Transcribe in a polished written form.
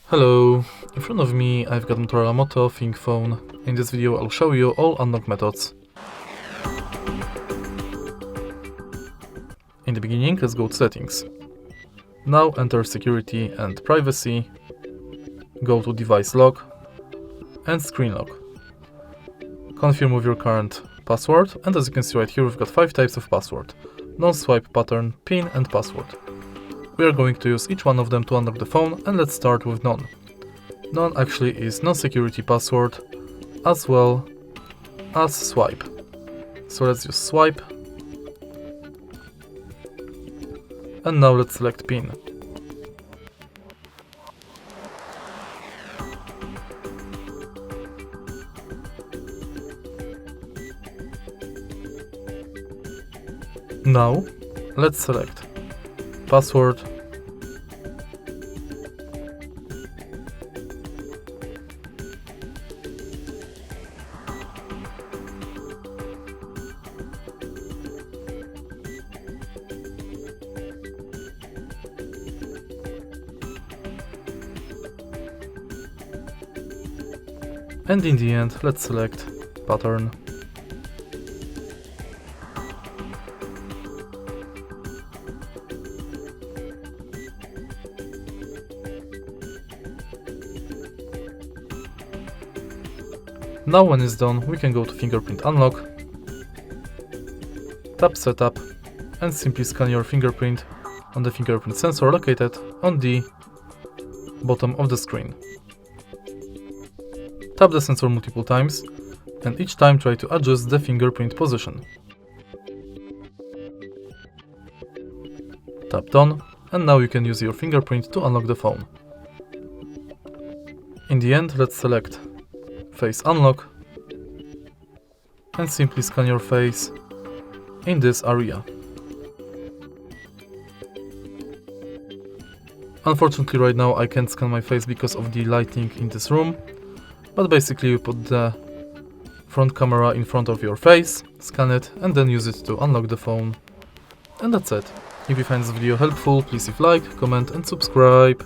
Hello, in front of me I've got Motorola Moto ThinkPhone. In this video I'll show you all unlock methods. In the beginning, let's go to settings. Now enter security and privacy, go to device lock and screen lock. Confirm with your current password, and as you can see right here we've got 5 types of password: non-swipe, pattern, PIN and password. We are going to use each one of them to unlock the phone, and let's start with none. None actually is non-security password as well as swipe. So let's use swipe. And now let's select PIN. Now let's select password, and in the end let's select pattern. Now when it's done, we can go to fingerprint unlock, tap setup and simply scan your fingerprint on the fingerprint sensor located on the bottom of the screen. Tap the sensor multiple times and each time try to adjust the fingerprint position. Tap done, and now you can use your fingerprint to unlock the phone. In the end, let's select face unlock and simply scan your face in this area. Unfortunately right now I can't scan my face because of the lighting in this room, but basically you put the front camera in front of your face, scan it and then use it to unlock the phone. And that's it. If you find this video helpful, please leave like, comment and subscribe.